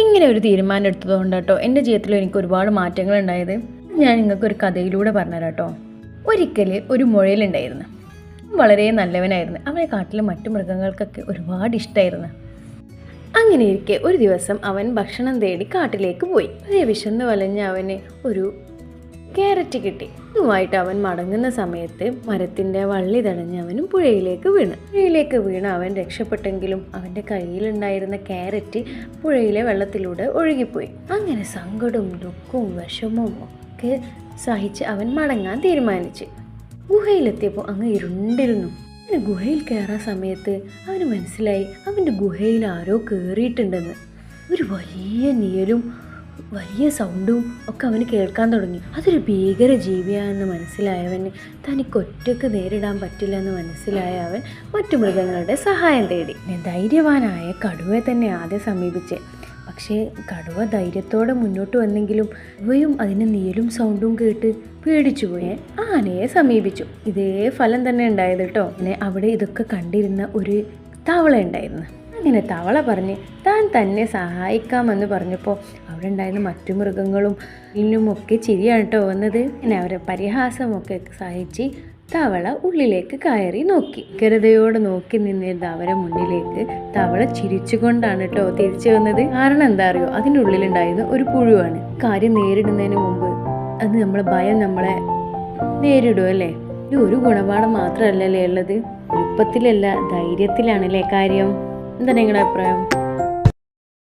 ഇങ്ങനെ ഒരു തീരുമാനം എടുത്തതുകൊണ്ട് കേട്ടോ എൻ്റെ ജീവിതത്തിൽ എനിക്ക് ഒരുപാട് മാറ്റങ്ങൾ ഉണ്ടായത്. ഞാൻ നിങ്ങൾക്കൊരു കഥയിലൂടെ പറഞ്ഞുതരാം കേട്ടോ. ഒരിക്കൽ ഒരു മുയലുണ്ടായിരുന്നു. വളരെ നല്ലവനായിരുന്നു. അവനെ കാട്ടിലെ മറ്റു മൃഗങ്ങൾക്കൊക്കെ ഒരുപാട് ഇഷ്ടമായിരുന്നു. അങ്ങനെ ഇരിക്കെ ഒരു ദിവസം അവൻ ഭക്ഷണം തേടി കാട്ടിലേക്ക് പോയി. വിശന്ന് വലഞ്ഞ അവന് ഒരു ക്യാരറ്റ് കിട്ടി. ഇതുമായിട്ട് അവൻ മടങ്ങുന്ന സമയത്ത് മരത്തിൻ്റെ വള്ളി തടഞ്ഞ് അവനും പുഴയിലേക്ക് വീണ് അവൻ രക്ഷപ്പെട്ടെങ്കിലും അവൻ്റെ കയ്യിലുണ്ടായിരുന്ന ക്യാരറ്റ് പുഴയിലെ വെള്ളത്തിലൂടെ ഒഴുകിപ്പോയി. അങ്ങനെ സങ്കടവും ദുഃഖവും വിഷമവും ഒക്കെ സഹിച്ച് അവൻ മടങ്ങാൻ തീരുമാനിച്ചു. ഗുഹയിലെത്തിയപ്പോൾ അങ്ങ് ഇരുണ്ടിരുന്നു. ഗുഹയിൽ കയറാൻ സമയത്ത് അവന് മനസ്സിലായി അവൻ്റെ ഗുഹയിൽ ആരോ കയറിയിട്ടുണ്ടെന്ന്. ഒരു വലിയ നിഴലും വലിയ സൗണ്ടും ഒക്കെ അവന് കേൾക്കാൻ തുടങ്ങി. അതൊരു ഭീകര ജീവിയാണെന്ന് മനസ്സിലായവന് തനിക്കൊറ്റക്ക് നേരിടാൻ പറ്റില്ല എന്ന് മനസ്സിലായ അവൻ മറ്റു മൃഗങ്ങളുടെ സഹായം തേടി. ധൈര്യവാനായ കടുവയെ തന്നെ ആദ്യം സമീപിച്ചേ. പക്ഷേ കടുവ ധൈര്യത്തോടെ മുന്നോട്ട് വന്നെങ്കിലും ഇവയും അതിന് നീലും സൗണ്ടും കേട്ട് പേടിച്ചുപോയി ആനയെ സമീപിച്ചു. ഇതേ ഫലം തന്നെ ഉണ്ടായത് കേട്ടോ. അങ്ങനെ അവിടെ ഇതൊക്കെ കണ്ടിരുന്ന ഒരു തവള ഉണ്ടായിരുന്നു. അങ്ങനെ തവള പറഞ്ഞ് താൻ തന്നെ സഹായിക്കാമെന്ന് പറഞ്ഞപ്പോൾ അവിടെ ഉണ്ടായിരുന്ന മറ്റു മൃഗങ്ങളും ഒക്കെ ചിരിയാണ് കേട്ടോ വന്നത്. അങ്ങനെ അവരെ പരിഹാസമൊക്കെ സഹിച്ച് തവള ഉള്ളിലേക്ക് കയറി നോക്കി. കരുതയോടെ നോക്കി നിന്നിരുന്ന അവരെ മുന്നിലേക്ക് തവള ചിരിച്ചുകൊണ്ടാണ് കേട്ടോ തിരിച്ചു വന്നത്. കാരണം എന്താ അറിയോ, അതിൻ്റെ ഉള്ളിലുണ്ടായിരുന്ന ഒരു പുഴുവാണ്. കാര്യം നേരിടുന്നതിന് മുമ്പ് അത് ഭയം നമ്മളെ നേരിടും അല്ലേ. ഇത് ഒരു ഗുണപാഠം മാത്രമല്ലല്ലേ ഉള്ളത്, എളുപ്പത്തിലല്ല ധൈര്യത്തിലാണല്ലേ കാര്യം. എന്താണ് നിങ്ങളുടെ അഭിപ്രായം?